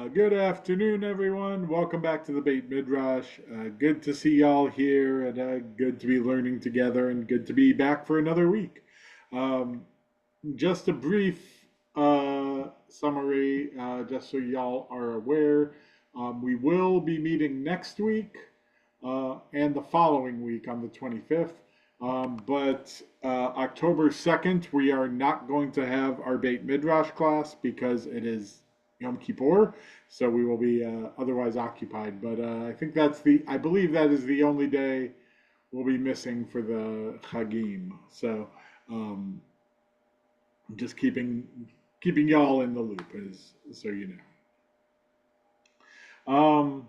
Good afternoon, everyone. Welcome back to the Beit Midrash. Good to see y'all here, and good to be learning together, and good to be back for another week. Um, just a brief summary, just so y'all are aware. We will be meeting next week and the following week on the 25th. But October 2nd, we are not going to have our Beit Midrash class because it is Yom Kippur, so we will be otherwise occupied. But I believe that is the only day we'll be missing for the Chagim. So um, just keeping y'all in the loop, as so you know.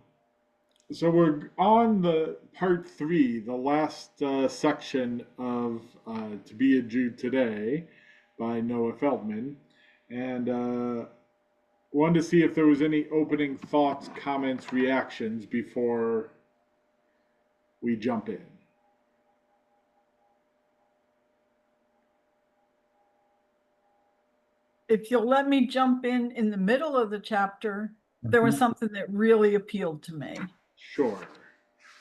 So we're on the part three, the last section of "To Be a Jew Today" by Noah Feldman, and wanted to see if there was any opening thoughts, comments, reactions before we jump in. If you'll let me jump in the middle of the chapter, there was something that really appealed to me. Sure.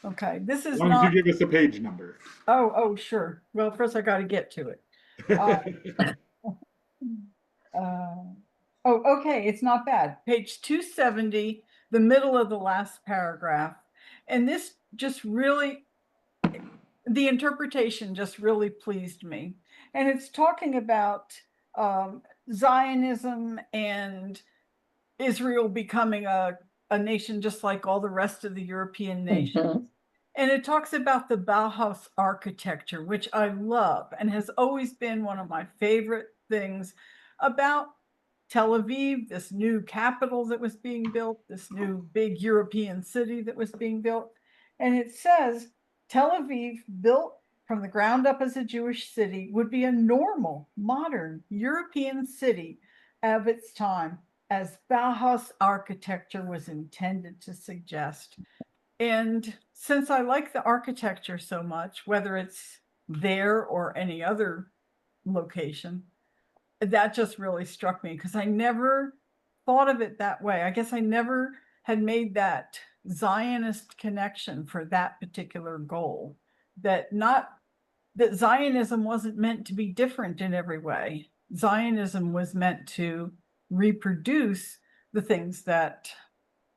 Okay, this is As long as you not, give us a page number. sure. Well, first I got to get to it. Okay, it's not bad. Page 270, the middle of the last paragraph. And this just really, the interpretation just really pleased me. And it's talking about Zionism and Israel becoming a nation just like all the rest of the European nations. And it talks about the Bauhaus architecture, which I love and has always been one of my favorite things about Tel Aviv, this new capital that was being built, this new big European city that was being built. And it says Tel Aviv, built from the ground up as a Jewish city, would be a normal, modern European city of its time, as Bauhaus architecture was intended to suggest. And since I like the architecture so much, whether it's there or any other location, that just really struck me because I never thought of it that way. I guess I never had made that Zionist connection for that particular goal. That Zionism wasn't meant to be different in every way. Zionism was meant to reproduce the things that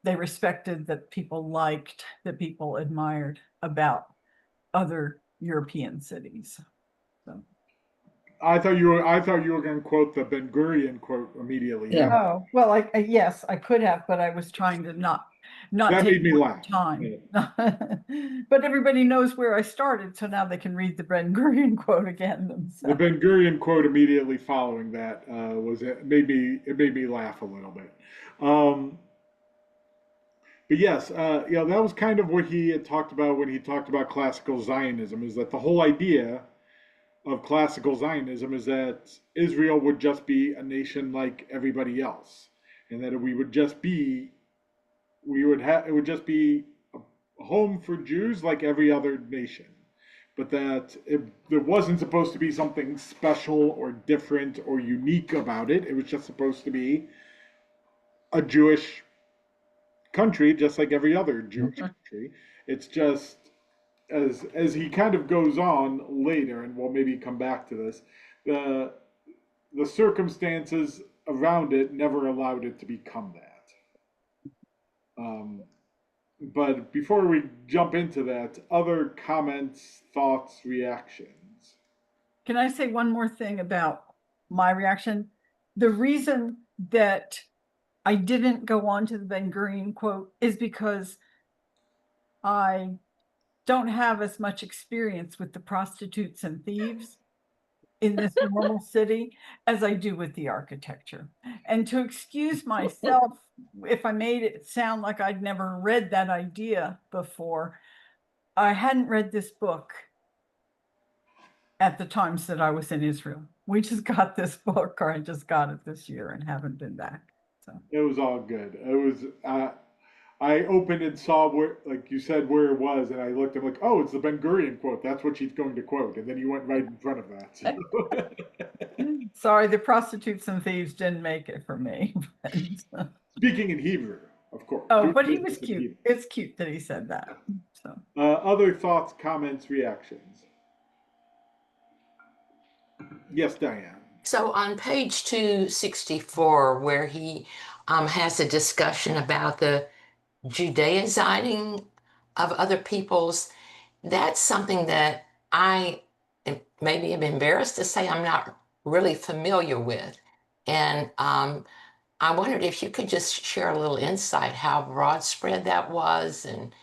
they respected, that people liked, that people admired about other European cities. So. I thought you were going to quote the Ben Gurion quote immediately. Yeah. Oh, well, yes, I could have, but I was trying to not That take made me more laugh. time. But everybody knows where I started, so now they can read the Ben Gurion quote again The themselves. Ben Gurion quote immediately following that it made me laugh a little bit. But yes, that was kind of what he had talked about when he talked about classical Zionism. Is that the whole idea of classical Zionism is that Israel would just be a nation like everybody else, and that it would just be a home for Jews like every other nation, but that there wasn't supposed to be something special or different or unique about it. It was just supposed to be a Jewish country, just like every other Jewish country. It's just as he kind of goes on later, and we'll maybe come back to this. The the circumstances around it never allowed it to become that. But before we jump into that, other comments, thoughts, reactions. Can I say one more thing about my reaction? The reason that I didn't go on to the Ben Gurion quote is because I don't have as much experience with the prostitutes and thieves in this normal city as I do with the architecture. And to excuse myself, if I made it sound like I'd never read that idea before, I hadn't read this book at the times that I was in Israel. We just got this book, or I just got it this year and haven't been back. So It was all good. It was. I opened and saw where, like you said, where it was, and I looked. I'm like, oh, it's the Ben Gurion quote. That's what she's going to quote, and then you went right in front of that. So. Sorry, the prostitutes and thieves didn't make it for me. Speaking in Hebrew, of course, Oh, doing but he was business in cute. Hebrew. It's cute that he said that. So Other thoughts, comments, reactions? Yes, Diane. So on page 264, where he has a discussion about the Judaizing of other peoples, that's something that I maybe am embarrassed to say I'm not really familiar with. And I wondered if you could just share a little insight how broad spread that was, and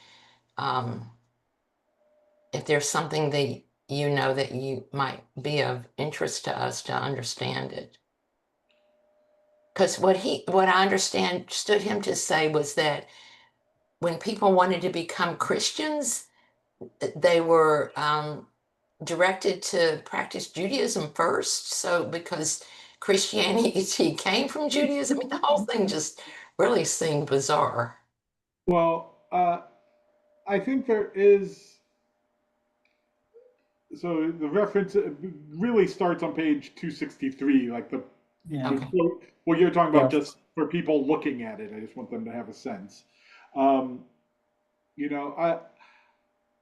um, if there's something that you know that you might be of interest to us to understand it. Because what I understood him to say was that when people wanted to become Christians, they were directed to practice Judaism first. So because Christianity came from Judaism, I mean, the whole thing just really seemed bizarre. Well, I think there is. So the reference really starts on page 263, like yeah. the Okay. quote. Well, you're talking about Yes. just for people looking at it. I just want them to have a sense. Um, you know,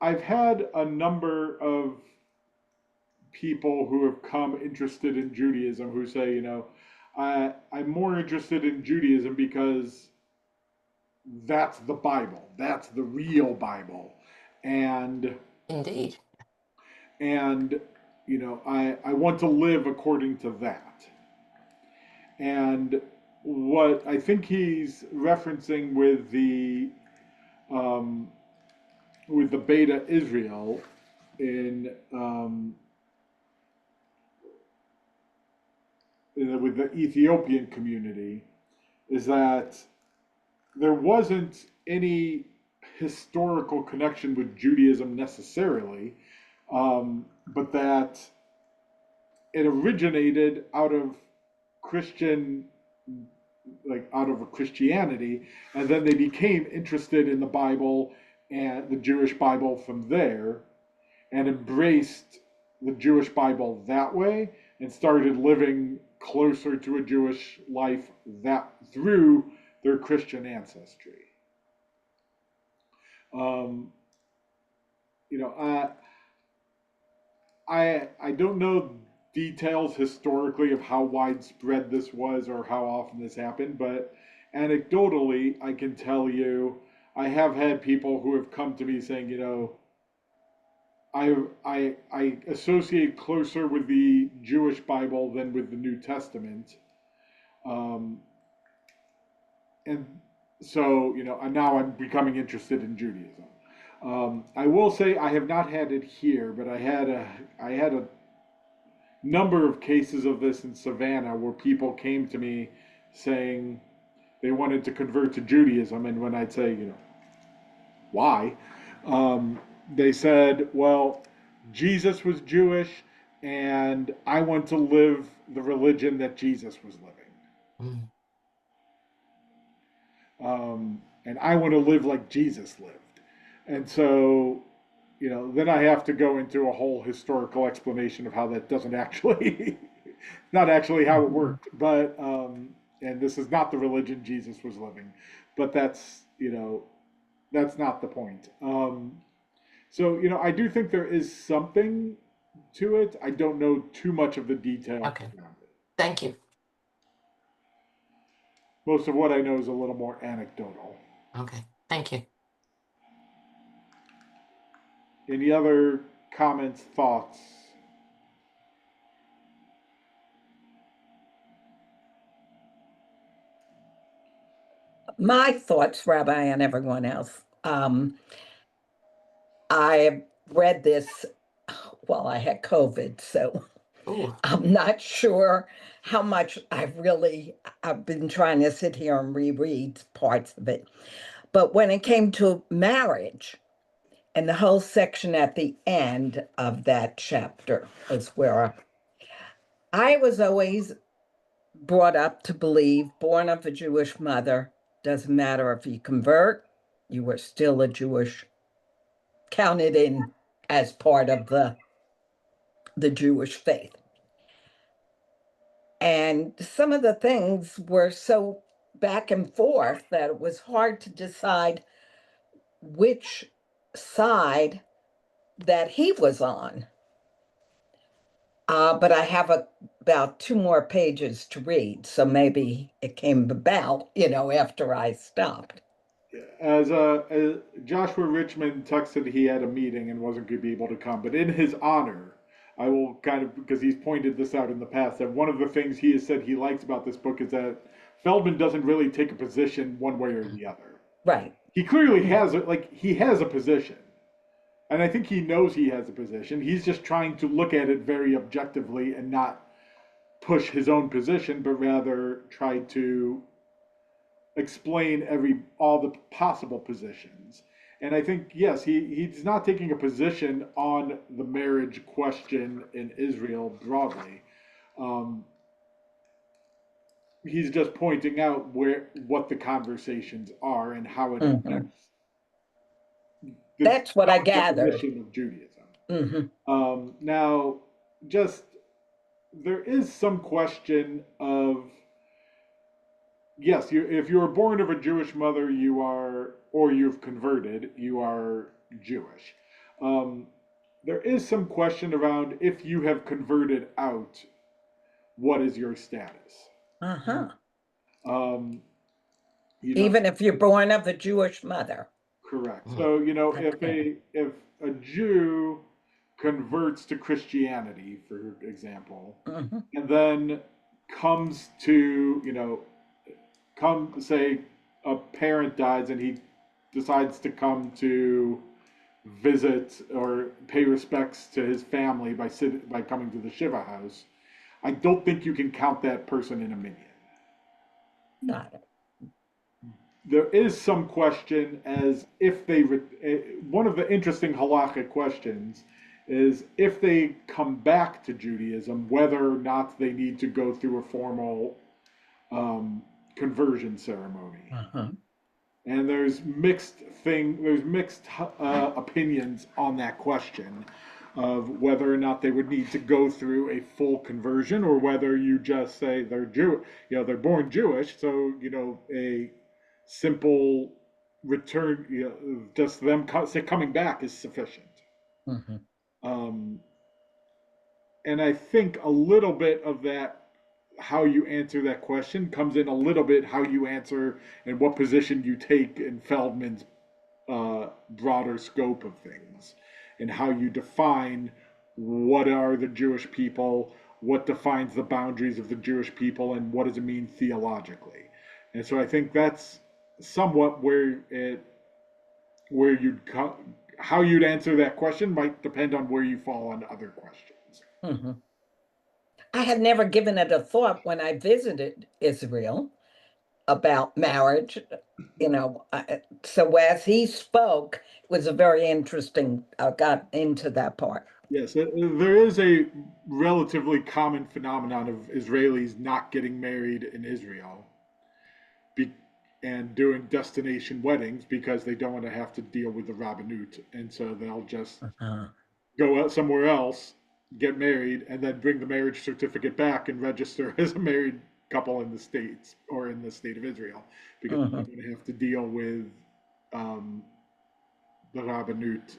I've had a number of people who have come interested in Judaism who say, I'm more interested in Judaism because that's the Bible, that's the real Bible, and Indeed. and I want to live according to that. And what I think he's referencing um, with the Beta Israel with the Ethiopian community is that there wasn't any historical connection with Judaism necessarily, but that it originated out of Christian, like out of a Christianity, and then they became interested in the Bible and the Jewish Bible from there, and embraced the Jewish Bible that way, and started living closer to a Jewish life that through their Christian ancestry. Um, you know, I don't know details historically of how widespread this was or how often this happened, but anecdotally, I can tell you, I have had people who have come to me saying, I associate closer with the Jewish Bible than with the New Testament, um, and so and now I'm becoming interested in Judaism. I will say I have not had it here, but I had a number of cases of this in Savannah where people came to me saying they wanted to convert to Judaism, and when I'd say, why, um, they said, well, Jesus was Jewish, and I want to live the religion that Jesus was living. Mm. And I want to live like Jesus lived. And so, then I have to go into a whole historical explanation of how that doesn't actually, not actually how it worked, but, and this is not the religion Jesus was living, but that's not the point. So, I do think there is something to it. I don't know too much of the detail Okay. around it. Thank you. Most of what I know is a little more anecdotal. Okay. Thank you. Any other comments, thoughts? My thoughts, Rabbi, and everyone else. I read this while I had COVID, so Ooh. I'm not sure how much I've been trying to sit here and reread parts of it. But when it came to marriage, and the whole section at the end of that chapter is where I was always brought up to believe, born of a Jewish mother, doesn't matter if you convert, you were still a Jewish, counted in as part of the Jewish faith. And some of the things were so back and forth that it was hard to decide which side that he was on. But I have about 2 more pages to read, so maybe it came about, after I stopped. As Joshua Richmond texted, he had a meeting and wasn't going to be able to come, but in his honor, I will kind of, because he's pointed this out in the past, that one of the things he has said he likes about this book is that Feldman doesn't really take a position one way or the other. Right. He clearly has it, like he has a position, and I think he knows he has a position. He's just trying to look at it very objectively and not push his own position, but rather try to explain all the possible positions. And I think, yes, he's not taking a position on the marriage question in Israel broadly. He's just pointing out what the conversations are and how it affects That's what I gathered. Definition of Judaism. Mm-hmm. Now, just there is some question of, yes, if you are born of a Jewish mother, you are, or you've converted, you are Jewish. There is some question around if you have converted out, what is your status? Uh-huh. Even if you're born of a Jewish mother. Correct. So, if a Jew converts to Christianity, for example, and then comes to, say a parent dies and he decides to come to visit or pay respects to his family by coming to the Shiva house, I don't think you can count that person in a minyan. Got it. There is some question as if one of the interesting halakhic questions is if they come back to Judaism, whether or not they need to go through a formal conversion ceremony. And there's mixed opinions on that question of whether or not they would need to go through a full conversion, or whether you just say they're they're born Jewish, so a simple return, just them coming back is sufficient. And I think a little bit of that, how you answer that question, comes in a little bit how you answer and what position you take in Feldman's broader scope of things, and how you define what are the Jewish people, what defines the boundaries of the Jewish people, and what does it mean theologically. And so I think that's somewhat how you'd answer that question might depend on where you fall on other questions. I had never given it a thought when I visited Israel about marriage, so as he spoke, it was a very interesting, I got into that part. Yes, there is a relatively common phenomenon of Israelis not getting married in Israel and doing destination weddings because they don't want to have to deal with the Rabbanut. And so they'll just go out somewhere else, get married, and then bring the marriage certificate back and register as a married couple in the States or in the state of Israel, because they're going to have to deal with the Rabbanut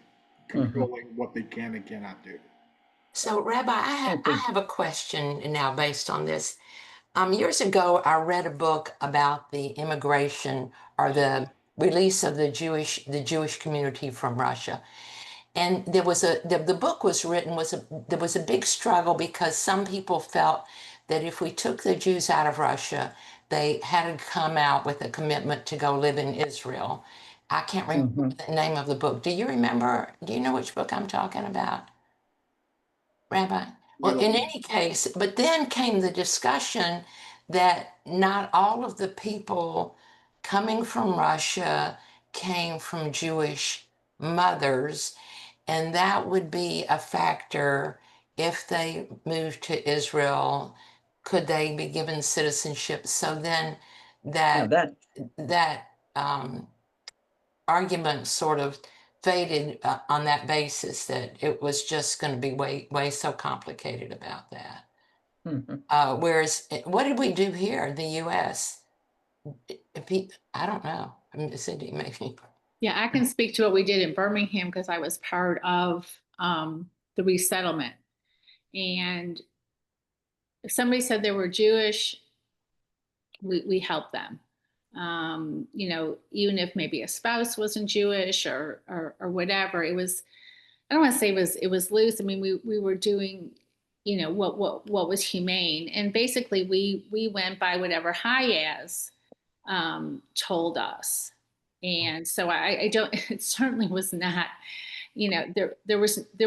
controlling what they can and cannot do. So, Rabbi, I have a question now based on this. Years ago, I read a book about the immigration or the release of the Jewish community from Russia. And there was the book was written, there was a big struggle because some people felt that if we took the Jews out of Russia, they had to come out with a commitment to go live in Israel. I can't remember the name of the book. Do you remember? Do you know which book I'm talking about, Rabbi? Well, in any case, but then came the discussion that not all of the people coming from Russia came from Jewish mothers, and that would be a factor if they moved to Israel. Could they be given citizenship? So then that argument sort of faded on that basis, that it was just going to be way so complicated about that. Whereas, what did we do here in the U.S.? I don't know. I mean, Cindy, maybe. Yeah, I can speak to what we did in Birmingham because I was part of the resettlement. And if somebody said they were Jewish, we helped them. You know, even if maybe a spouse wasn't Jewish or whatever, it was, I don't want to say it was loose. I mean, we were doing, you know, what was humane. And basically we went by whatever Hayaz told us. And so I don't, it certainly was not, you know, there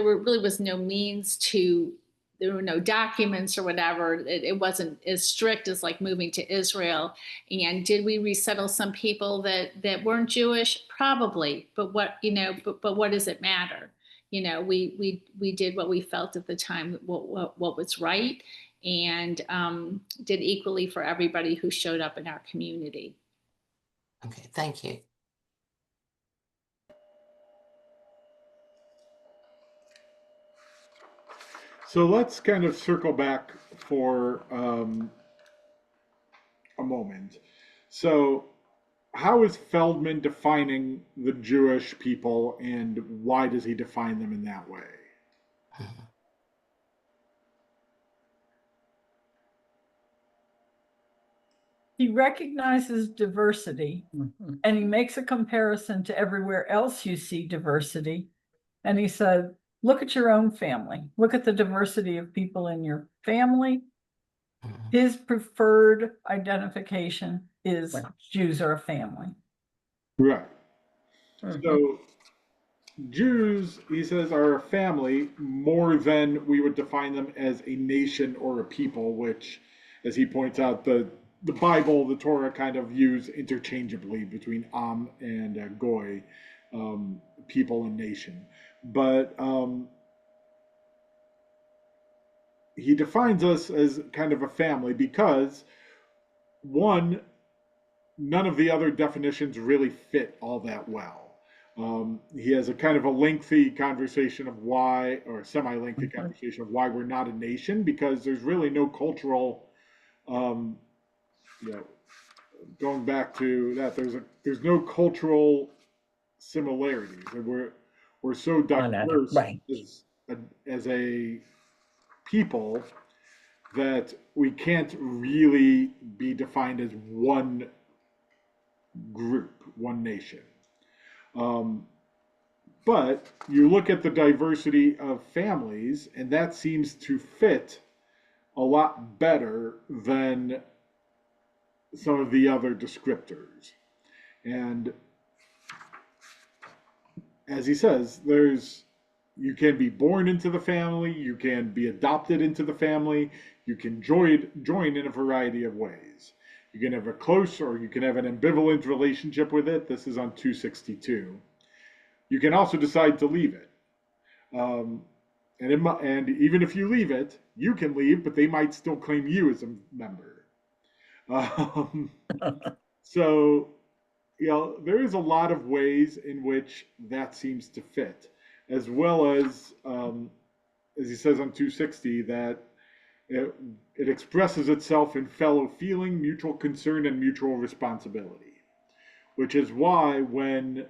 really was no means to, there were no documents or whatever. It wasn't as strict as like moving to Israel. And did we resettle some people that weren't Jewish? Probably. But what, you know, but what does it matter? You know, we did what we felt at the time, what was right, and did equally for everybody who showed up in our community. Okay, thank you. So let's kind of circle back for a moment. So, how is Feldman defining the Jewish people, and why does he define them in that way? He recognizes diversity, and he makes a comparison to everywhere else you see diversity. And he said, look at your own family. Look at the diversity of people in your family. His preferred identification is Jews are a family. Right. So Jews, he says, are a family more than we would define them as a nation or a people, which, as he points out, the Bible, the Torah kind of use interchangeably between Am and Goy, people and nation. But he defines us as kind of a family because, one, none of the other definitions really fit all that well. He has a kind of a lengthy conversation of why, or semi-lengthy conversation of why we're not a nation, because there's really no cultural, you know, going back to that, there's no cultural similarities, and we're so diverse as a people that we can't really be defined as one group, one nation. But you look at the diversity of families, and that seems to fit a lot better than some of the other descriptors. And as he says, you can be born into the family, you can be adopted into the family, you can join in a variety of ways. You can have a close or you can have an ambivalent relationship with it. This is on 262. You can also decide to leave it. And even if you leave it, you can leave, but they might still claim you as a member. So, you know, there is a lot of ways in which that seems to fit, as well as he says on 260, that it expresses itself in fellow feeling, mutual concern, and mutual responsibility, which is why when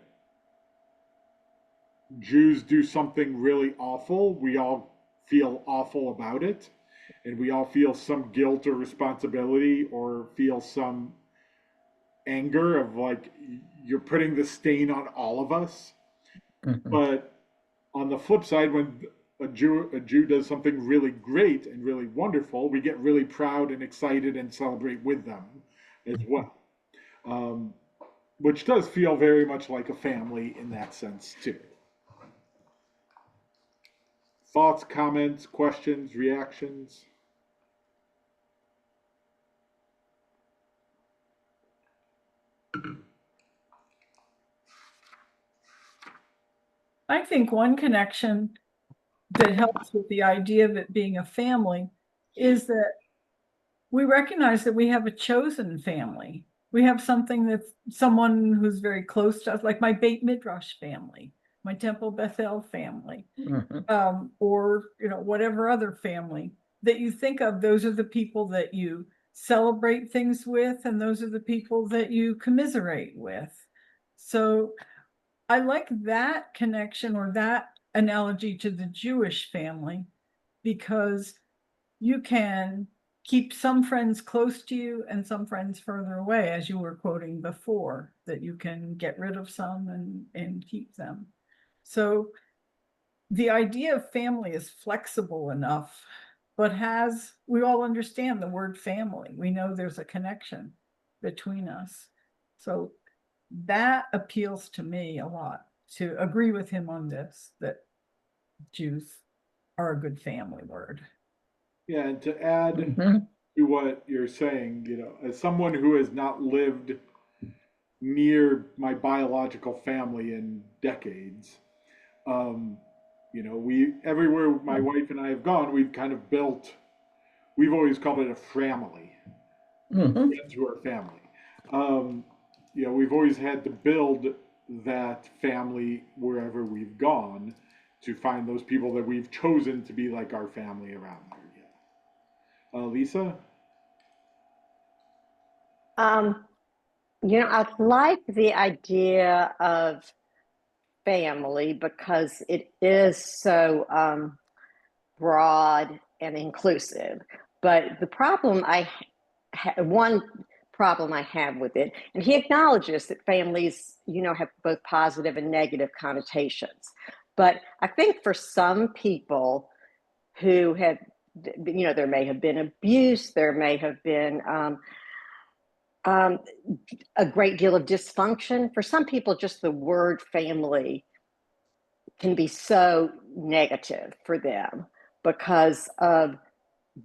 Jews do something really awful, we all feel awful about it, and we all feel some guilt or responsibility or feel some anger of like, you're putting the stain on all of us. But on the flip side, when a Jew does something really great and really wonderful, we get really proud and excited and celebrate with them as well, which does feel very much like a family in that sense too. Thoughts, comments, questions, reactions? I think one connection that helps with the idea of it being a family is that we recognize that we have a chosen family. We have something that's someone who's very close to us, like my Beit Midrash family, my Temple Bethel family, or whatever other family that you think of. Those are the people that you celebrate things with, and those are the people that you commiserate with. So I like that connection, or that analogy to the Jewish family, because you can keep some friends close to you and some friends further away, as you were quoting before, that you can get rid of some and keep them. So the idea of family is flexible enough, but we all understand the word family. We know there's a connection between us. So that appeals to me a lot, to agree with him on this, that Jews are a good family word. Yeah, and to add to what you're saying, as someone who has not lived near my biological family in decades, um, we everywhere my wife and I have gone, we've always called it a family, friends who are family. Um, we've always had to build that family wherever we've gone to find those people that we've chosen to be like our family around there. Yeah. Lisa? Um, I like the idea of family because it is so broad and inclusive. But one problem I have with it, and he acknowledges that families, have both positive and negative connotations. But I think for some people who have, there may have been abuse, there may have been a great deal of dysfunction. For some people, just the word family can be so negative for them because of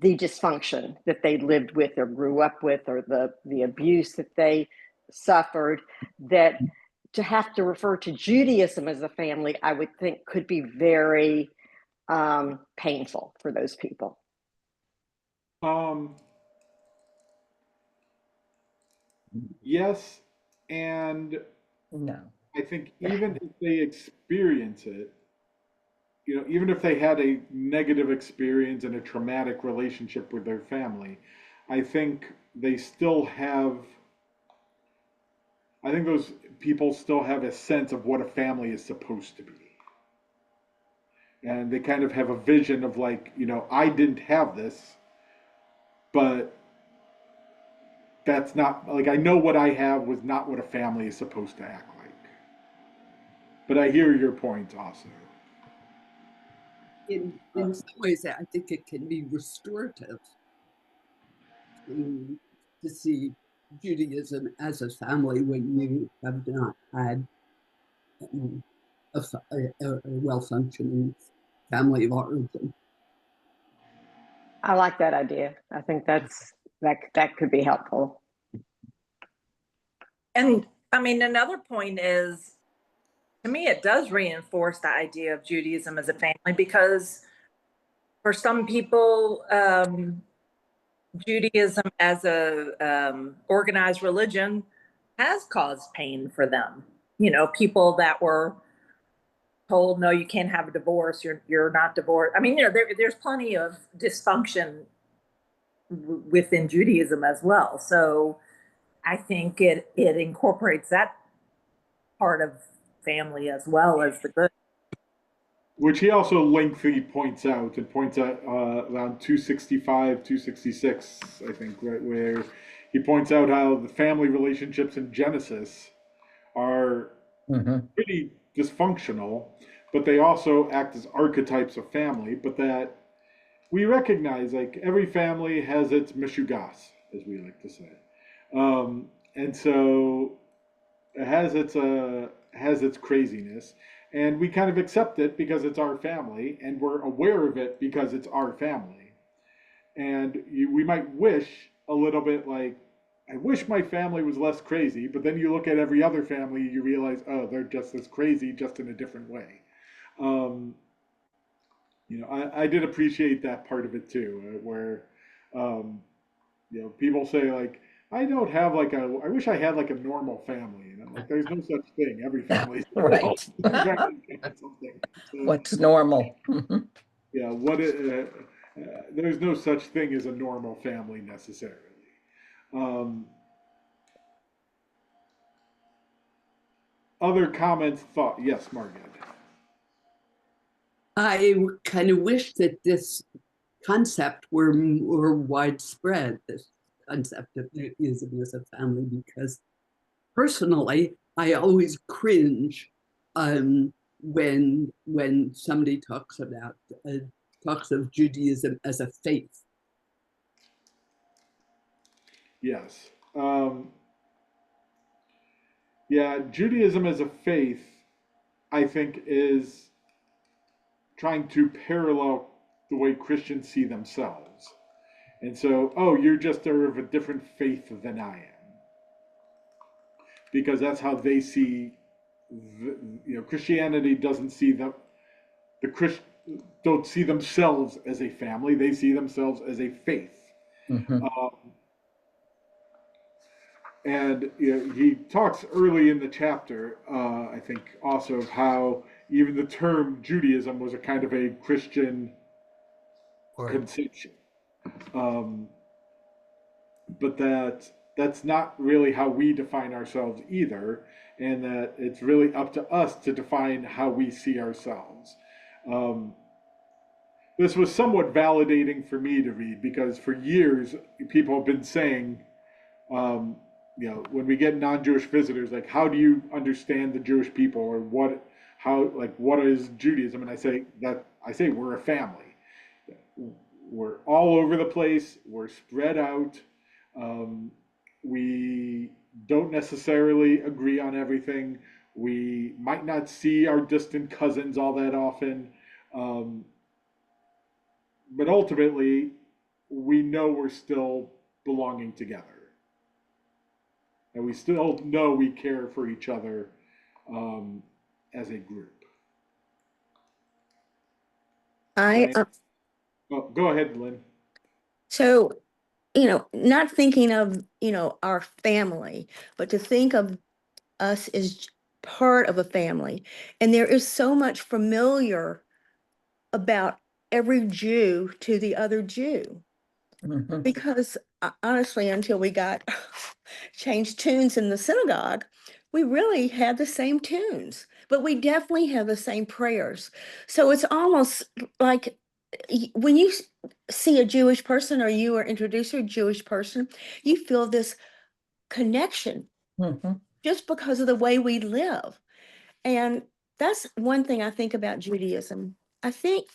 the dysfunction that they lived with or grew up with, or the abuse that they suffered, that to have to refer to Judaism as a family, I would think could be very painful for those people. Um, yes, and No. I think even if they experience it, even if they had a negative experience and a traumatic relationship with their family, I think they still have, I think those people still have a sense of what a family is supposed to be. And they kind of have a vision of like, I didn't have this, but that's not, like, I know what I have was not what a family is supposed to act like. But I hear your point also. In some ways, I think it can be restorative to see Judaism as a family when you have not had a well-functioning family of origin. I like that idea. I think that could be helpful. And I mean, another point is, to me, it does reinforce the idea of Judaism as a family, because for some people, Judaism as a organized religion has caused pain for them. People that were told, no, you can't have a divorce. You're not divorced. I mean, there's plenty of dysfunction within Judaism as well. So I think it incorporates that part of family as well as the good. Which he also lengthy points out, and points out around 265, 266, I think, right, where he points out how the family relationships in Genesis are pretty dysfunctional, but they also act as archetypes of family, but that we recognize, like, every family has its mishugas, as we like to say. And so it has its craziness, and we kind of accept it because it's our family, and we're aware of it because it's our family. And we might wish a little bit like, I wish my family was less crazy, but then you look at every other family, you realize, oh, they're just as crazy, just in a different way. Um, I did appreciate that part of it too, where, people say like, I don't have like I wish I had like a normal family. And I'm like, there's no such thing. Every family is Right. something. So, What's normal? Mhm. yeah, there's no such thing as a normal family necessarily. Um, other comments, thought, yes, Margaret. I kind of wish that this concept were more widespread, this concept of Judaism as a family, because personally, I always cringe when somebody talks of Judaism as a faith. Yes. Yeah, Judaism as a faith, I think, is trying to parallel the way Christians see themselves. And so, oh, you're just of a different faith than I am. Because that's how they see, Christianity doesn't see the Christ don't see themselves as a family. They see themselves as a faith. Mhm. And he talks early in the chapter, I think, also of how even the term Judaism was a kind of a Christian conception. Um, but that's not really how we define ourselves either, and that it's really up to us to define how we see ourselves. Um, this was somewhat validating for me to read because for years people have been saying, um, when we get non-Jewish visitors, like, how do you understand the Jewish people, or what is Judaism? And I say we're a family. We're all over the place. We're spread out. Um, we don't necessarily agree on everything. We might not see our distant cousins all that often. Um, but ultimately, we know we're still belonging together. And we still know we care for each other um, as a group. I Oh, go ahead, Lynn. so not thinking of our family, but to think of us as part of a family. And there is so much familiar about every Jew to the other Jew. Mhm. Because honestly, until we got changed tunes in the synagogue, we really had the same tunes, but we definitely have the same prayers. So it's almost like when you see a Jewish person or you are introduced to a Jewish person, you feel this connection Mhm. just because of the way we live. And that's one thing I think about Judaism. I think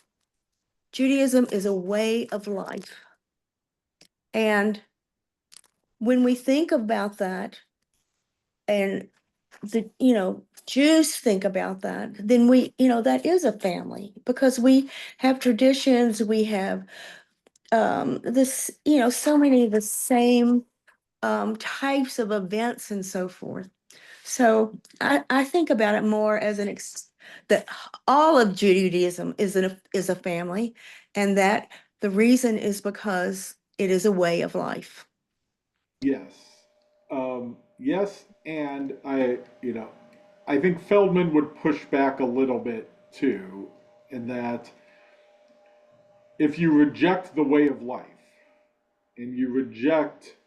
Judaism is a way of life. And when we think about that, and Jews think about that, then that is a family because we have traditions, we have so many of the same types of events and so forth. So I think about it more as that all of Judaism is a family, and that the reason is because it is a way of life. Yes. Yes, and I think Feldman would push back a little bit too, in that if you reject the way of life and you reject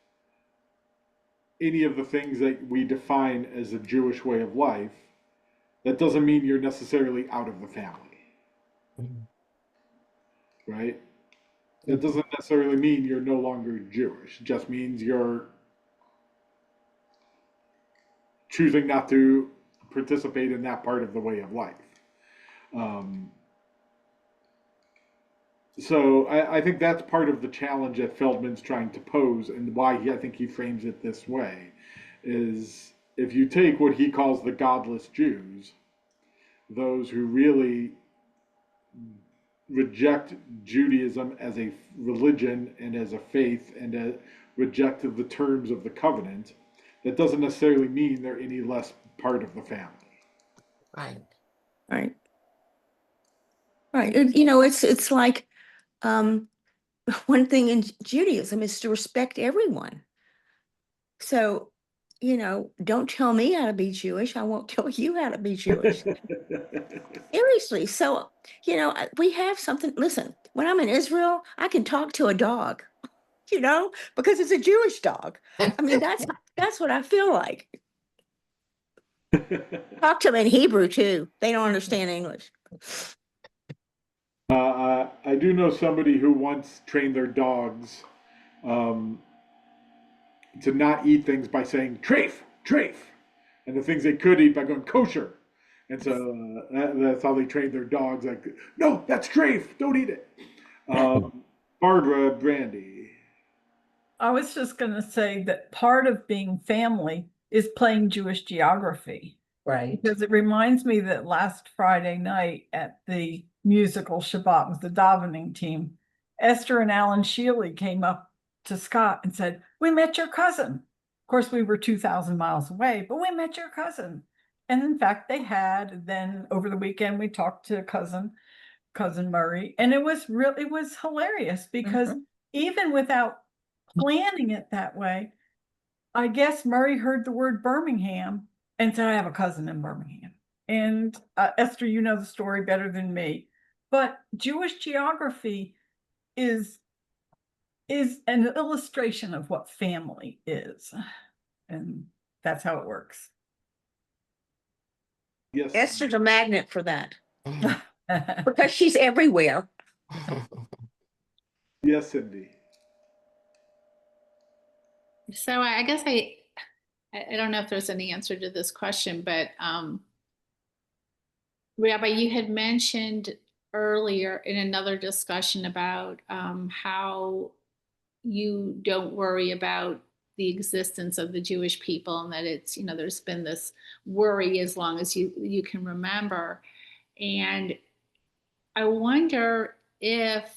any of the things that we define as a Jewish way of life, that doesn't mean you're necessarily out of the family, right? That doesn't necessarily mean you're no longer Jewish. It just means you're choosing not to participate in that part of the way of life. Um, so I think that's part of the challenge that Feldman's trying to pose, and why I think he frames it this way, is if you take what he calls the godless Jews, those who really reject Judaism as a religion and as a faith and reject the terms of the covenant, that doesn't necessarily mean they're any less part of the family. Right. Right. Right. It's like one thing in Judaism is to respect everyone. So, don't tell me how to be Jewish. I won't tell you how to be Jewish. Seriously. So, we have something. Listen, when I'm in Israel, I can talk to a dog, because it's a Jewish dog. I mean, that's what I feel like. Talk to them in Hebrew too. They don't understand English. I do know somebody who once trained their dogs um, to not eat things by saying "treif, treif," and the things they could eat by going kosher. And so that's how they trained their dogs. Like, no, that's treif. Don't eat it. Barbara Brandy. I was just going to say that part of being family is playing Jewish geography. Right. Because it reminds me that last Friday night at the musical Shabbat with the davening team, Esther and Alan Sheely came up to Scott and said, "We met your cousin." Of course, we were 2,000 miles away, but we met your cousin. And in fact, they had. Then over the weekend, we talked to cousin Murray, and it was hilarious because even without planning it that way, I guess Murray heard the word Birmingham and said, "I have a cousin in Birmingham." And Esther, you know the story better than me, but Jewish geography is an illustration of what family is, and that's how it works. Yes. Esther's a magnet for that because she's everywhere. Yes, Cindy. So I guess I don't know if there's any answer to this question, but Rabbi, you had mentioned earlier in another discussion about how you don't worry about the existence of the Jewish people, and that it's, there's been this worry as long as you can remember. And I wonder if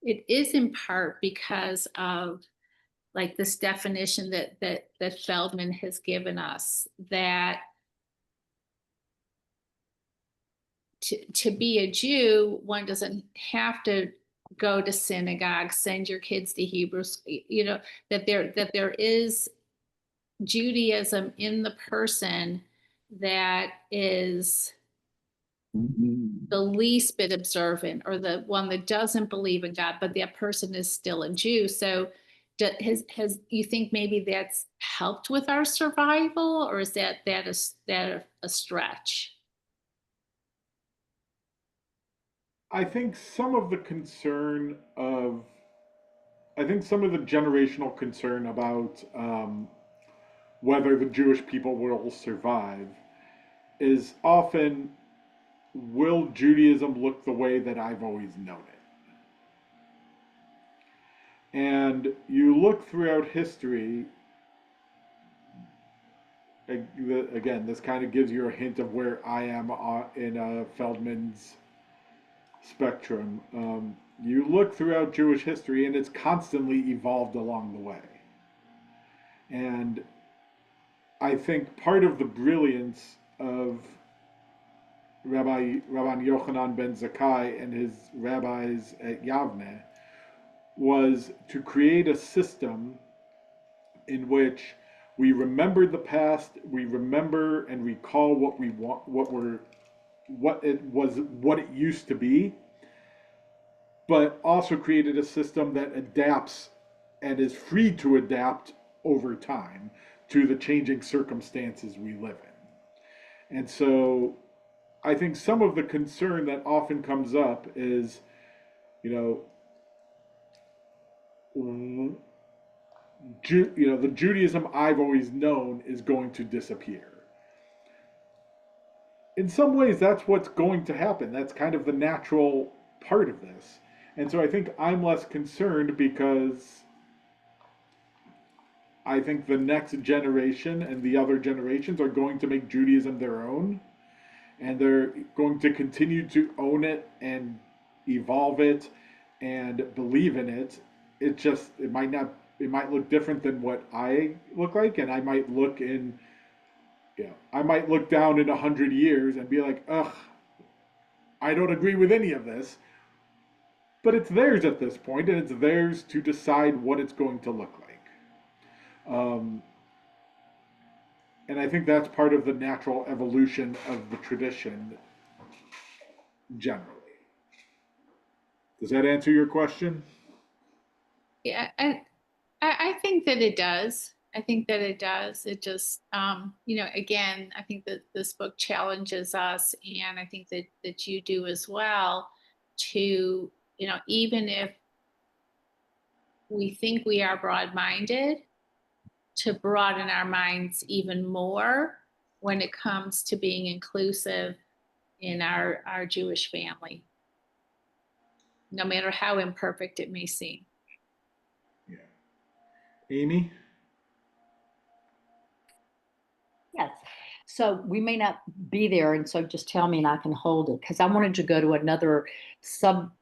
it is in part because of like this definition that Feldman has given us, that to be a Jew, one doesn't have to go to synagogue, send your kids to Hebrew, that there is Judaism in the person that is the least bit observant, or the one that doesn't believe in God, but that person is still a Jew. So has you think maybe that's helped with our survival, or is that a stretch? I think some of the generational concern about whether the Jewish people will survive is often, will Judaism look the way that I've always known it? And you look throughout history, again, this kind of gives you a hint of where I am in Feldman's spectrum. You look throughout Jewish history, and it's constantly evolved along the way. And I think part of the brilliance of Rabbi Yochanan ben Zakkai and his rabbis at Yavne was to create a system in which we remember the past, we remember and recall what we want, what it used to be, but also created a system that adapts and is free to adapt over time to the changing circumstances we live in. And so I think some of the concern that often comes up is, the Judaism I've always known is going to disappear. In some ways, that's what's going to happen. That's kind of the natural part of this. And so I think I'm less concerned because I think the next generation and the other generations are going to make Judaism their own. And they're going to continue to own it and evolve it and believe in it. It might look different than what I look like, and I might look down in 100 years and be like, ugh, I don't agree with any of this. But it's theirs at this point, and it's theirs to decide what it's going to look like. Um, and I think that's part of the natural evolution of the tradition generally. Does that answer your question? Yeah, I think that it does. I think that it does. It just, again, I think that this book challenges us, and I think that you do as well, to, even if we think we are broad-minded, to broaden our minds even more when it comes to being inclusive in our Jewish family, no matter how imperfect it may seem. Yeah. Amy? Yes. So we may not be there, and so just tell me and I can hold it, because I wanted to go to another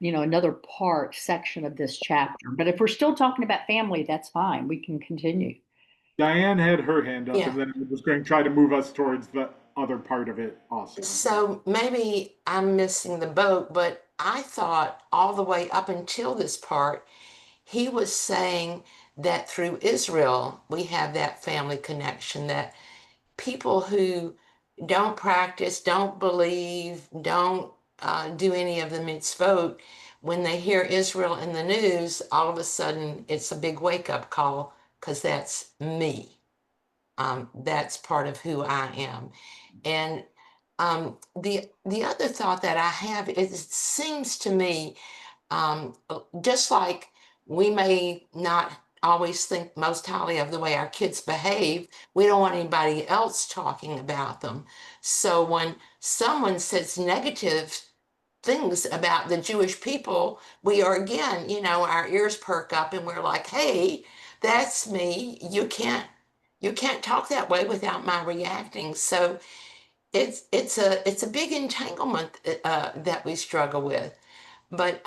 another section of this chapter. But if we're still talking about family, that's fine. We can continue. Diane had her hand up, Yeah. and then I was going to try to move us towards the other part of it also. So maybe I'm missing the boat, but I thought all the way up until this part, he was saying that through Israel, we have that family connection, that people who don't practice, don't believe, don't do any of the mitzvot, when they hear Israel in the news, all of a sudden it's a big wake up call, because that's me. That's part of who I am. And the other thought that I have is, it seems to me, just like we may not always think most highly of the way our kids behave, we don't want anybody else talking about them. So when someone says negative things about the Jewish people, we are again, our ears perk up and we're like, hey, that's me. You can't talk that way without my reacting. So it's a big entanglement that we struggle with. But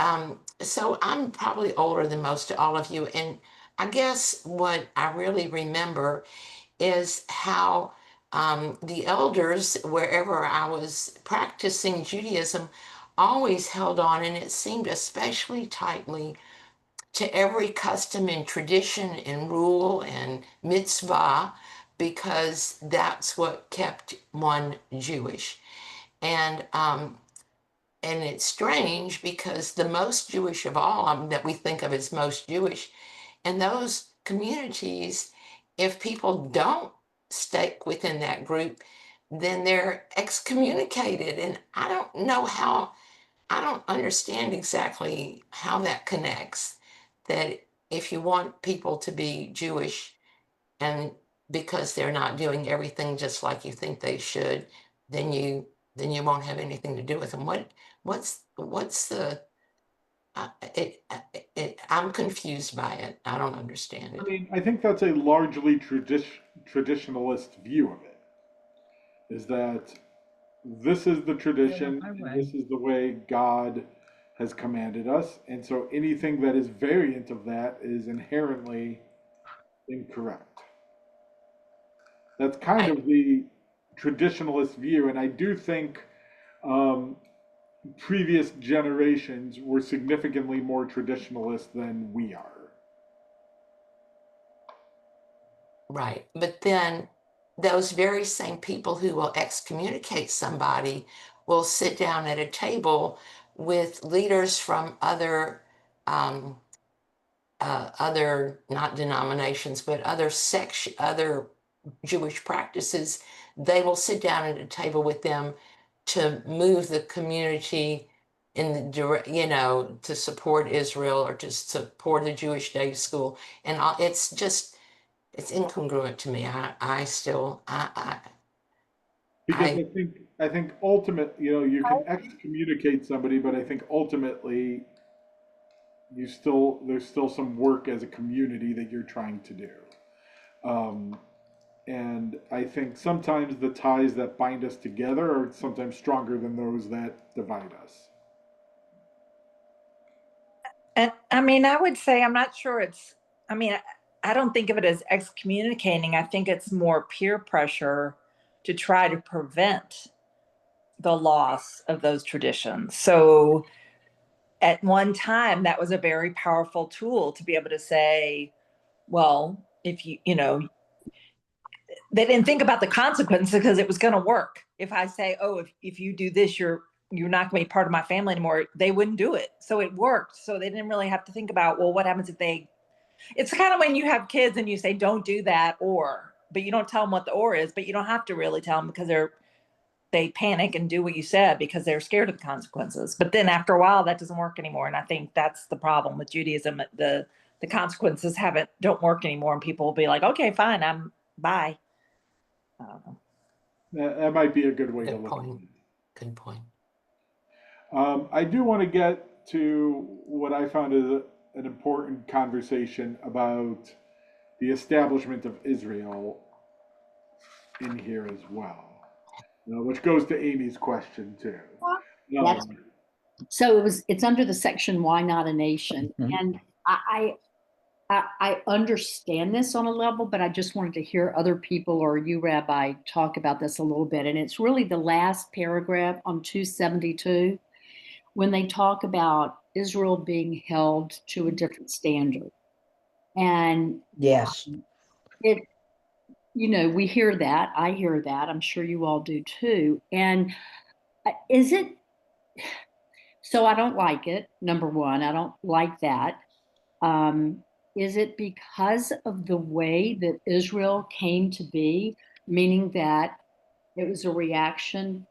so I'm probably older than most of all of you, and I guess what I really remember is how the elders, wherever I was practicing Judaism, always held on, and it seemed especially tightly, to every custom and tradition and rule and mitzvah, because that's what kept one Jewish. And it's strange, because the most Jewish of all, that we think of as most Jewish, in those communities, if people don't stay within that group, then they're excommunicated. And I don't understand exactly how that connects. That if you want people to be Jewish, and because they're not doing everything just like you think they should, then you won't have anything to do with them. What's the I'm confused by it. I don't understand I it. mean, I think that's a largely traditionalist view of it, is that this is the tradition my and way. this is the way God has commanded us. And so anything that is variant of that is inherently incorrect. That's kind I of the traditionalist view. And I do think um, previous generations were significantly more traditionalist than we are. Right. But then those very same people who will excommunicate somebody will sit down at a table with leaders from um, other not denominations, but other Jewish practices. They will sit down at a table with them to move the community in the direct, to support Israel or to support the Jewish day school. And it's incongruent to me. I still, Because I, I think ultimate, you can excommunicate somebody, but I think ultimately there's still some work as a community that you're trying to do. Um, and I think sometimes the ties that bind us together are sometimes stronger than those that divide us. And I mean, I would say, I'm not sure I mean, I don't think of it as excommunicating. I think it's more peer pressure to try to prevent the loss of those traditions. So at one time, that was a very powerful tool to be able to say, well, if you know, they didn't think about the consequences because it was going to work. If I say, oh, if you do this, you're not going to be part of my family anymore, they wouldn't do it. So it worked. So they didn't really have to think about, well, what happens if they, it's kind of when you have kids and you say, don't do that, but you don't tell them what the or is, but you don't have to really tell them because they panic and do what you said because they're scared of the consequences. But then after a while, that doesn't work anymore. And I think that's the problem with Judaism. The consequences don't work anymore. And people will be like, okay, fine, bye. I don't know. That might be a good way to Good look point. at it. Good point. I do want to get to what I found is an important conversation about the establishment of Israel in here as well, which goes to Amy's question too. That's so it's under the section "Why Not a Nation," and I understand this on a level, but I just wanted to hear other people or you, Rabbi, talk about this a little bit. And it's really the last paragraph on 272 when they talk about Israel being held to a different standard. And Yes. we hear that. I hear that. I'm sure you all do too. And is it, so I don't like it. Number one, I don't like that. Is it because of the way that Israel came to be, meaning that it was a reaction,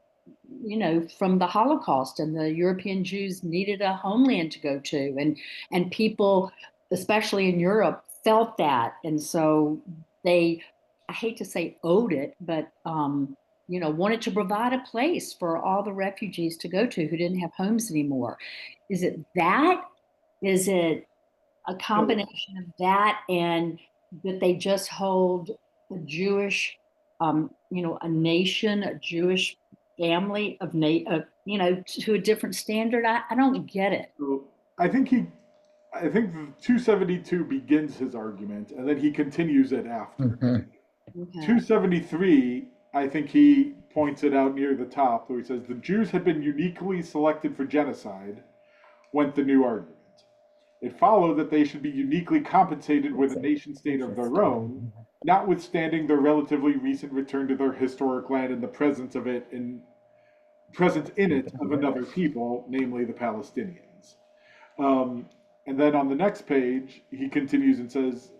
from the Holocaust, and the European Jews needed a homeland to go to, and people, especially in Europe, felt that, and so I hate to say owed it, but wanted to provide a place for all the refugees to go to who didn't have homes anymore. Is it that? Is it a combination of that and that they just hold a Jewish, a nation, a Jewish family to a different standard? I don't get it. So I think 272 begins his argument, and then he continues it after. Mhm. Okay. 273, I think he points it out near the top, where he says the Jews had been uniquely selected for genocide, went the new argument. It followed that they should be uniquely compensated with a nation state of their own, notwithstanding their relatively recent return to their historic land and the presence in it of another people, namely the Palestinians. And then on the next page, he continues and says,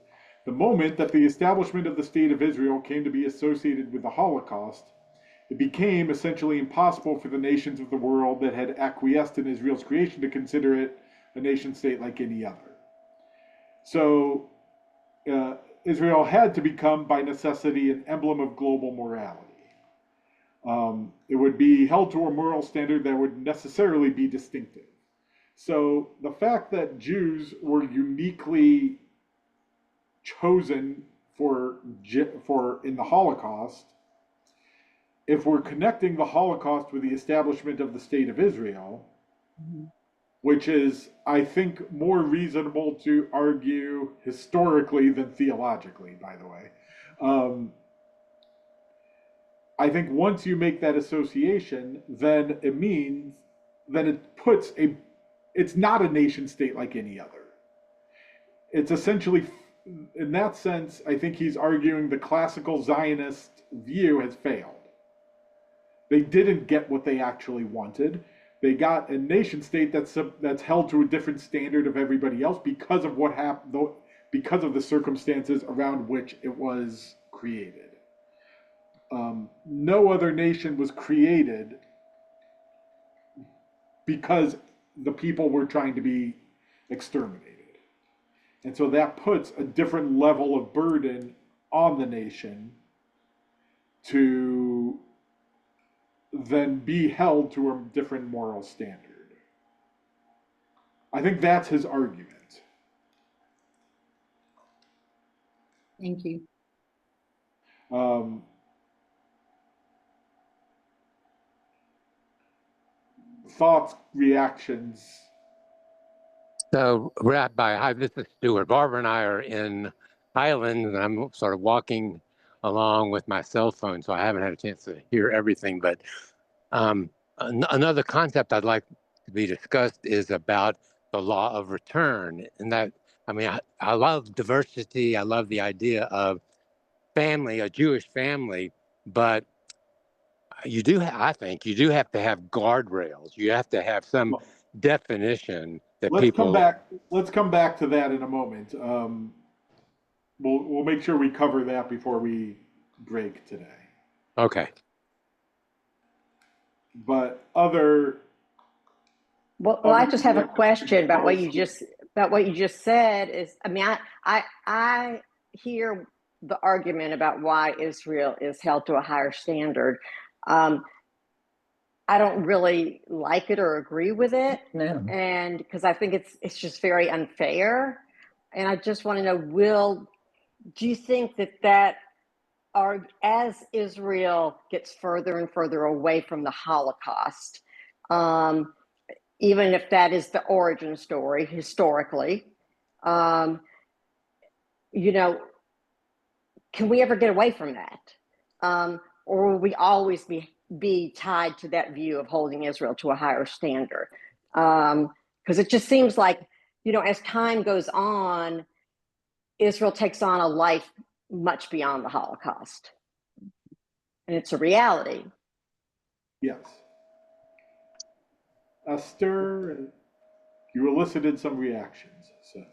the moment that the establishment of the State of Israel came to be associated with the Holocaust, it became essentially impossible for the nations of the world that had acquiesced in Israel's creation to consider it a nation state like any other. So Israel had to become, by necessity, an emblem of global morality. It would be held to a moral standard that would necessarily be distinctive. So the fact that Jews were uniquely chosen for in the Holocaust, if we're connecting the Holocaust with the establishment of the State of Israel, which is, I think, more reasonable to argue historically than theologically, by the way. I think once you make that association, then it's not a nation state like any other. It's essentially, in that sense, I think he's arguing the classical Zionist view has failed. They didn't get what they actually wanted. They got a nation state that's held to a different standard of everybody else because of what happened, because of the circumstances around which it was created. No other nation was created because the people were trying to be exterminated. And so that puts a different level of burden on the nation to then be held to a different moral standard. I think that's his argument. Thank you. Thoughts, reactions? So, Rabbi, hi, this is Stuart. Barbara and I are in Highland, and I'm sort of walking along with my cell phone, so I haven't had a chance to hear everything. But another concept I'd like to be discussed is about the law of return, and that I mean, I love diversity. I love the idea of family, a Jewish family, but I think you do have to have guardrails. You have to have some definition that Let's come people. back. Let's come back to that in a moment. We'll make sure we cover that before we break today. Okay. But other. Well, I just have a question about what you just said. Is, I mean, I hear the argument about why Israel is held to a higher standard. I don't really like it or agree with it, No. and because I think it's just very unfair. And I just want to know, do you think that as Israel gets further and further away from the Holocaust, even if that is the origin story historically, you know, can we ever get away from that? Or will we always be tied to that view of holding Israel to a higher standard? Because it just seems like, you know, as time goes on, Israel takes on a life much beyond the Holocaust. And it's a reality. Yes. Esther, you elicited some reactions. So.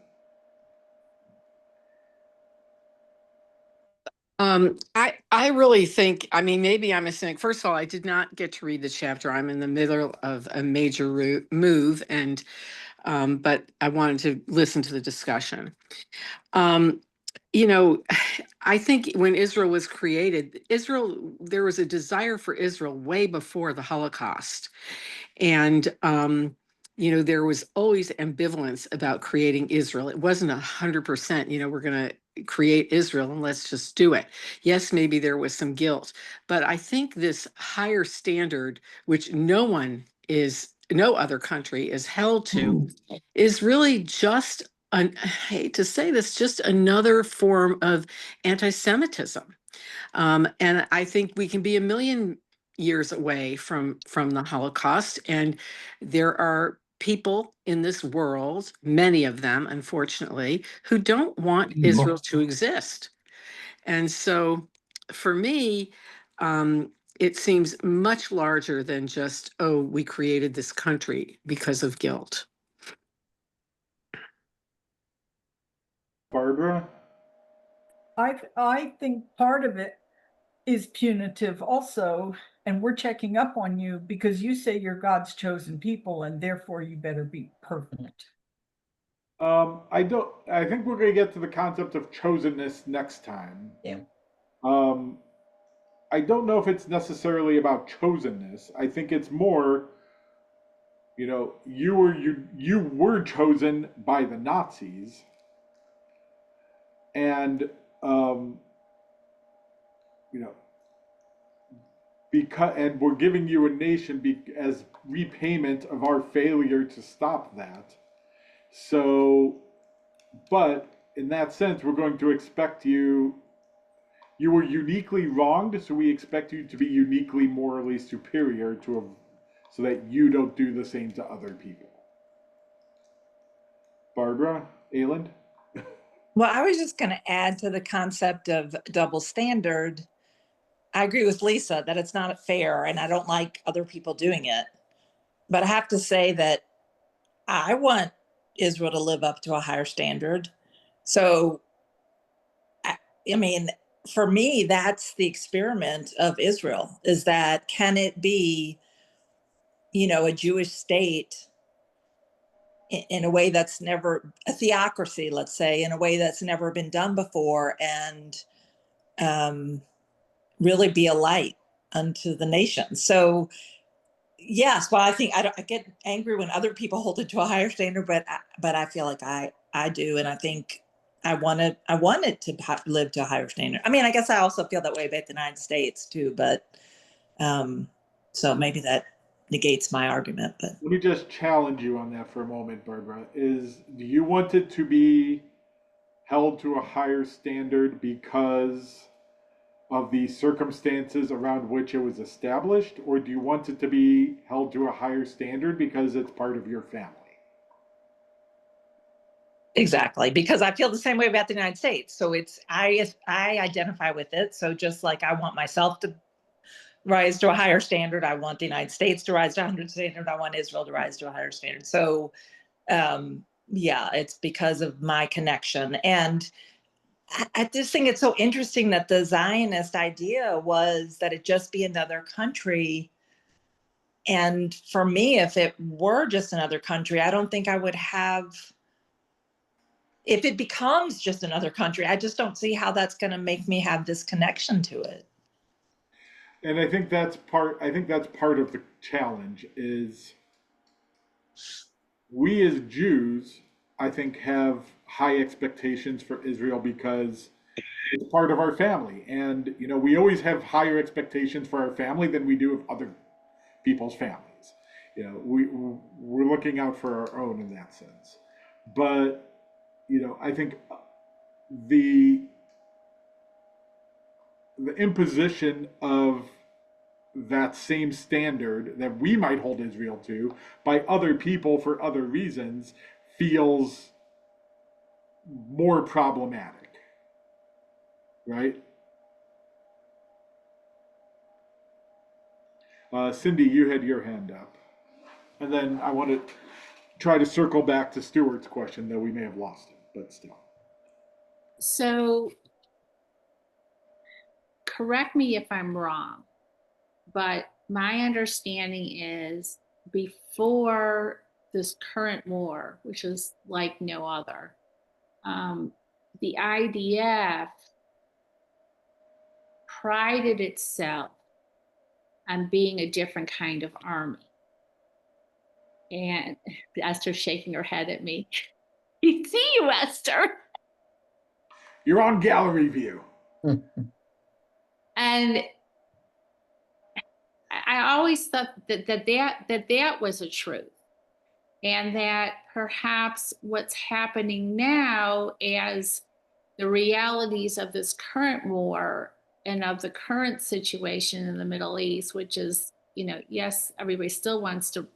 I really think, I mean, maybe I'm a cynic. First of all, I did not get to read the chapter. I'm in the middle of a major move, and but I wanted to listen to the discussion. You know, I think when Israel was created, there was a desire for Israel way before the Holocaust. And, you know, there was always ambivalence about creating Israel. It wasn't 100%, you know, we're going to create Israel and let's just do it. Yes, maybe there was some guilt, but I think this higher standard, which no other country is held to, is really just, I hate to say this, just another form of anti-Semitism. And I think we can be a million years away from the Holocaust, and there are people in this world, many of them, unfortunately, who don't want Israel to exist. And so, for me, it seems much larger than just, oh, we created this country because of guilt. Barbara? I think part of it is punitive also, and we're checking up on you because you say you're God's chosen people and therefore you better be perfect. I think we're going to get to the concept of chosenness next time. Yeah. I don't know if it's necessarily about chosenness. I think it's more, you know, you were chosen by the Nazis, and you know, and we're giving you a nation as repayment of our failure to stop that. So, but in that sense, we're going to expect you were uniquely wronged, so we expect you to be uniquely morally superior so that you don't do the same to other people. Barbara, Ayland? Well, I was just going to add to the concept of double standard. I agree with Lisa that it's not fair and I don't like other people doing it. But I have to say that I want Israel to live up to a higher standard. So, I mean, for me, that's the experiment of Israel, is that can it be, you know, a Jewish state in a way that's never, a theocracy, let's say, in a way that's never been done before, and really be a light unto the nation. So, yes, well, I think I get angry when other people hold it to a higher standard, but I feel like I do, and I think I want it to live to a higher standard. I mean, I guess I also feel that way about the United States too, but so maybe that negates my argument. But let me just challenge you on that for a moment, Barbara. Do you want it to be held to a higher standard because of the circumstances around which it was established, or do you want it to be held to a higher standard because it's part of your family? Exactly, because I feel the same way about the United States. So I identify with it. So just like I want myself to rise to a higher standard, I want the United States to rise to a higher standard. I want Israel to rise to a higher standard. So yeah, it's because of my connection. And I just think it's so interesting that the Zionist idea was that it just be another country. And for me, if it were just another country, I don't think I would have. If it becomes just another country, I just don't see how that's going to make me have this connection to it. And I think that's part. I think that's part of the challenge. Is we as Jews, I think, have high expectations for Israel because it's part of our family, and we always have higher expectations for our family than we do of other people's families. We're looking out for our own in that sense. But I think the the imposition of that same standard that we might hold Israel to by other people for other reasons feels more problematic, right? Cindy, you had your hand up. And then I want to try to circle back to Stuart's question, though we may have lost it, but still. So correct me if I'm wrong, but my understanding is before this current war, which is like no other, the IDF prided itself on being a different kind of army. And Esther's shaking her head at me. I see you, Esther. You're on gallery view. And I always thought that was a truth. And that perhaps what's happening now as the realities of this current war and of the current situation in the Middle East, which is, yes, everybody still wants to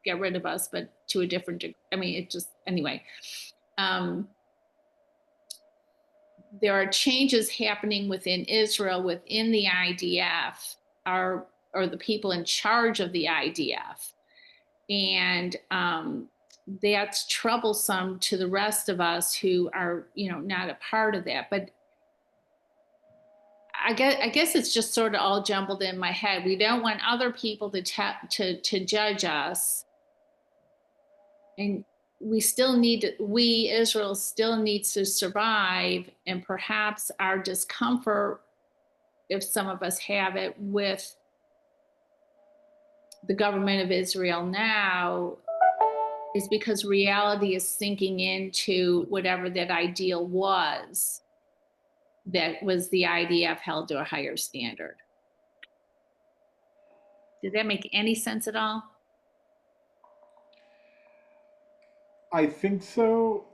get rid of us, but to a different degree. I mean, it just, anyway. There are changes happening within Israel, within the IDF, or the people in charge of the IDF. And that's troublesome to the rest of us who are, not a part of that. But I guess it's just sort of all jumbled in my head. We don't want other people to judge us, and Israel still needs to survive, and perhaps our discomfort, if some of us have it, with the government of Israel now is because reality is sinking into whatever that ideal was, that was the IDF held to a higher standard. Did that make any sense at all? I think so.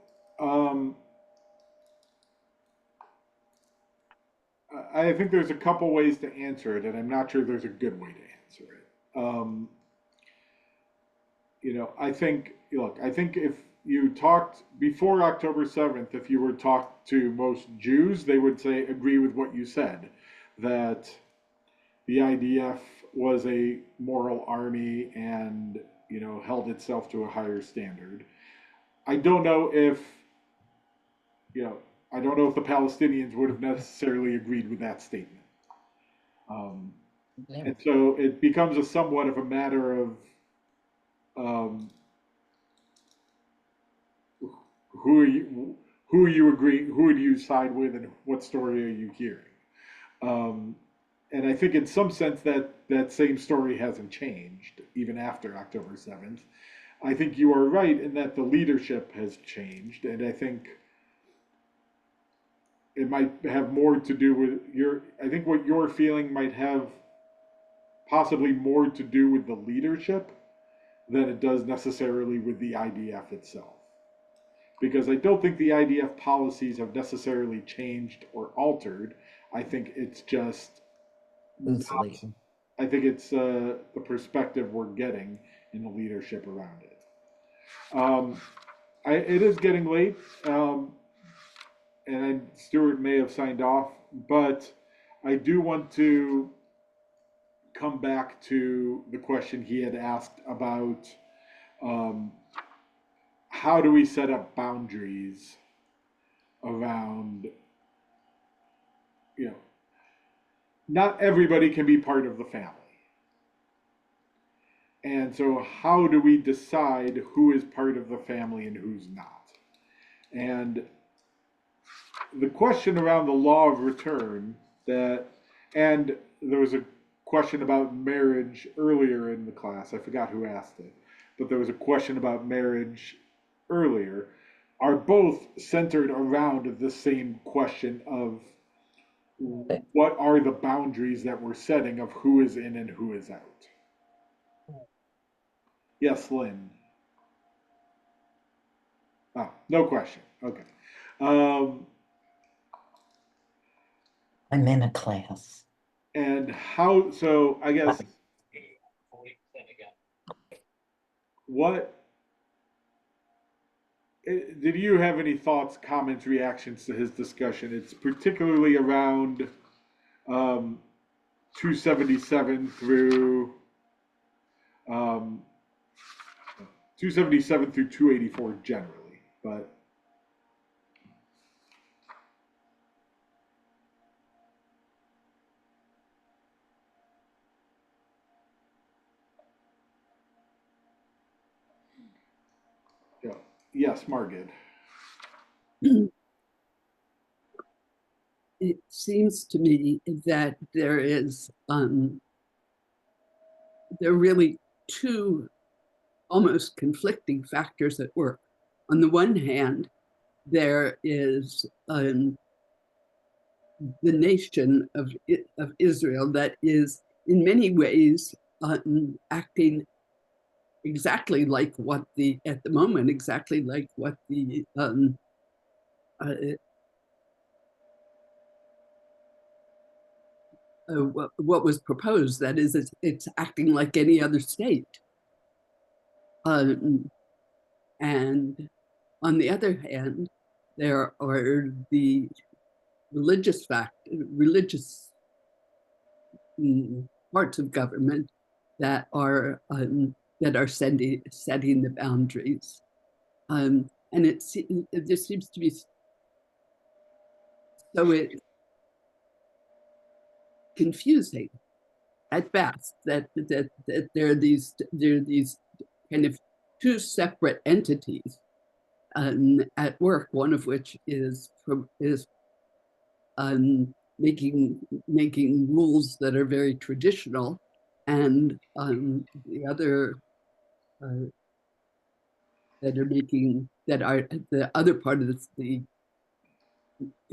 I think there's a couple ways to answer it, and I'm not sure there's a good way to answer it. I think, look, I think if you talked before October 7th, if you were talked to most Jews, they would agree with what you said, that the IDF was a moral army and, held itself to a higher standard. I don't know if, I don't know if the Palestinians would have necessarily agreed with that statement. And so it becomes a somewhat of a matter of who are you agreeing, who do you side with, and what story are you hearing? And I think in some sense that same story hasn't changed even after October 7th. I think you are right in that the leadership has changed, and I think it might have more to do with I think what you're feeling might have possibly more to do with the leadership than it does necessarily with the IDF itself. Because I don't think the IDF policies have necessarily changed or altered. I think it's just I think it's the perspective we're getting in the leadership around it. it is getting late, and Stuart may have signed off, but I do want to come back to the question he had asked about um, how do we set up boundaries around, you know, not everybody can be part of the family. And so, how do we decide who is part of the family and who's not? And the question around the law of return and there was a question about marriage earlier in the class. I forgot who asked it, but there was a question about marriage earlier, are both centered around the same question of what are the boundaries that we're setting of who is in and who is out. Yes, Lynn. Ah, no question. Okay. I'm in a class. And how, so I guess, what, did you have any thoughts, comments, reactions to his discussion? It's particularly around 277 through 277 through 284 generally, but yeah. Yes, Margaret. It seems to me that there are really two almost conflicting factors at work. On the one hand, there is the nation of Israel that is in many ways acting exactly like what at the moment, exactly like what what was proposed. That is, it's acting like any other state. And on the other hand, there are the religious parts of government that are setting the boundaries, and there seems to be so confusing at best that there are these kind of two separate entities at work. One of which is making rules that are very traditional, and the other that are the other part of the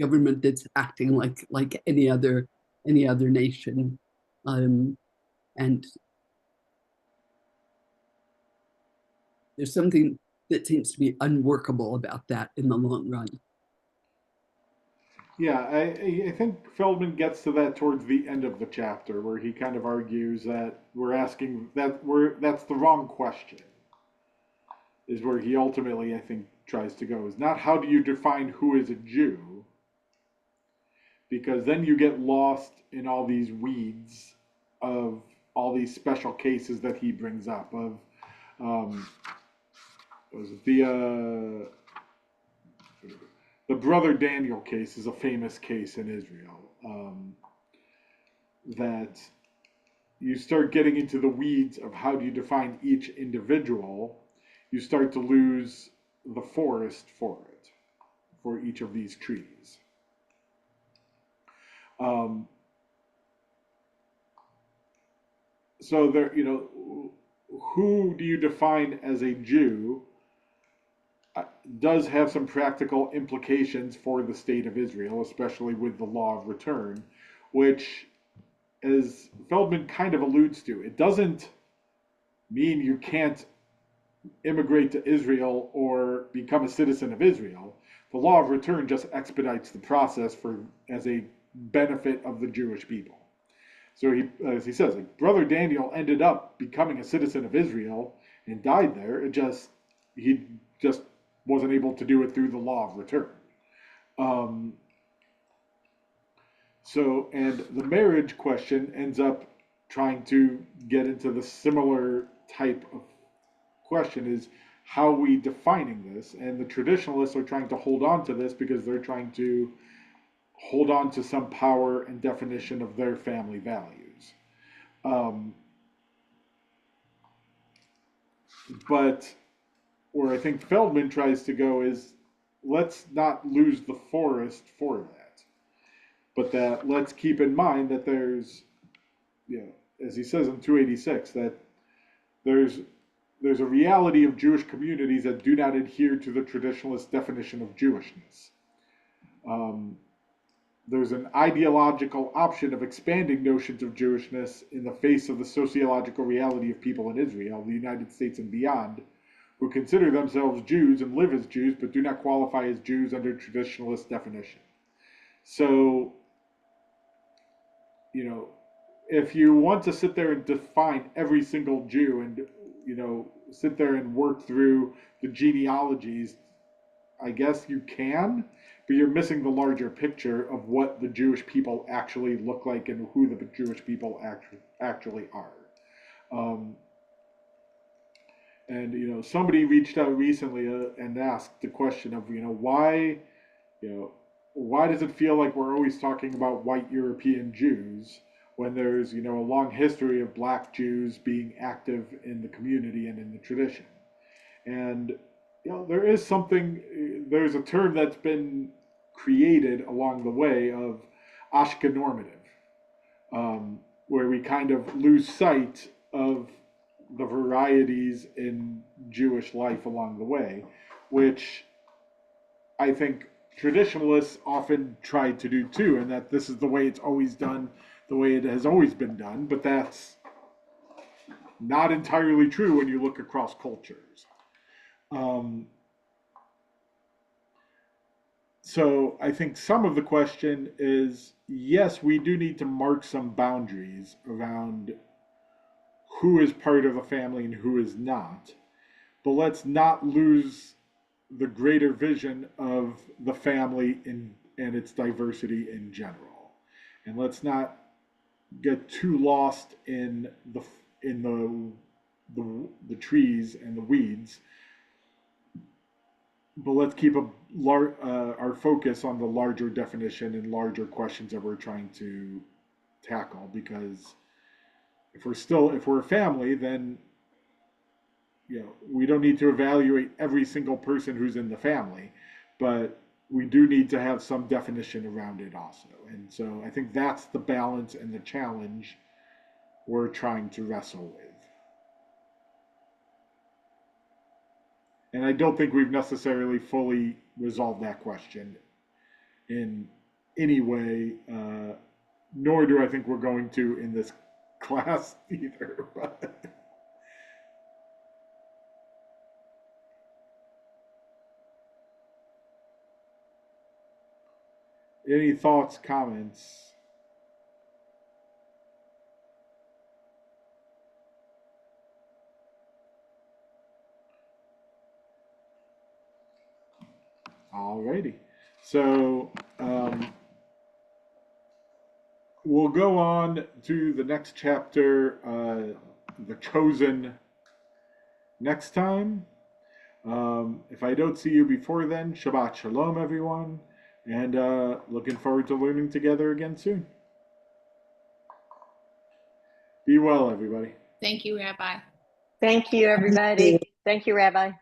government that's acting like any other nation, and there's something that seems to be unworkable about that in the long run. Yeah, I think Feldman gets to that towards the end of the chapter, where he kind of argues that that's the wrong question. Is where he ultimately, I think, tries to go, is not how do you define who is a Jew, because then you get lost in all these weeds of all these special cases that he brings up of was it the brother Daniel case is a famous case in Israel, that you start getting into the weeds of how do you define each individual, you start to lose the forest for it, for each of these trees. So there, who do you define as a Jew does have some practical implications for the state of Israel, especially with the law of return, which, as Feldman kind of alludes to, it doesn't mean you can't immigrate to Israel or become a citizen of Israel. The law of return just expedites the process as a benefit of the Jewish people. So as he says, like, Brother Daniel ended up becoming a citizen of Israel and died there. He just wasn't able to do it through the law of return. And the marriage question ends up trying to get into the similar type of question, is how are we defining this? And the traditionalists are trying to hold on to this because they're trying to hold on to some power and definition of their family values. But where I think Feldman tries to go is, let's not lose the forest for that, but that let's keep in mind that there's, as he says in 286, that there's a reality of Jewish communities that do not adhere to the traditionalist definition of Jewishness. There's an ideological option of expanding notions of Jewishness in the face of the sociological reality of people in Israel, the United States and beyond, who consider themselves Jews and live as Jews, but do not qualify as Jews under traditionalist definition. So, if you want to sit there and define every single Jew and, sit there and work through the genealogies, I guess you can, but you're missing the larger picture of what the Jewish people actually look like and who the Jewish people actually are. And somebody reached out recently and asked the question of why does it feel like we're always talking about white European Jews when there's a long history of black Jews being active in the community and in the tradition? And there's a term that's been created along the way of Ashkenormative, where we kind of lose sight of the varieties in Jewish life along the way, which I think traditionalists often try to do too, and that this is the way it's always done, the way it has always been done, but that's not entirely true when you look across cultures. So I think some of the question is, yes, we do need to mark some boundaries around who is part of a family and who is not, but let's not lose the greater vision of the family and its diversity in general. And let's not get too lost in the trees and the weeds, but let's keep our focus on the larger definition and larger questions that we're trying to tackle. Because if we're a family, then we don't need to evaluate every single person who's in the family, but we do need to have some definition around it also. And so I think that's the balance and the challenge we're trying to wrestle with. And I don't think we've necessarily fully resolved that question in any way, nor do I think we're going to in this class either. Any thoughts, comments? Alrighty. So we'll go on to the next chapter, The Chosen, next time. If I don't see you before then, Shabbat Shalom, everyone. And looking forward to learning together again soon. Be well, everybody. Thank you, Rabbi. Thank you, everybody. Thank you, Rabbi.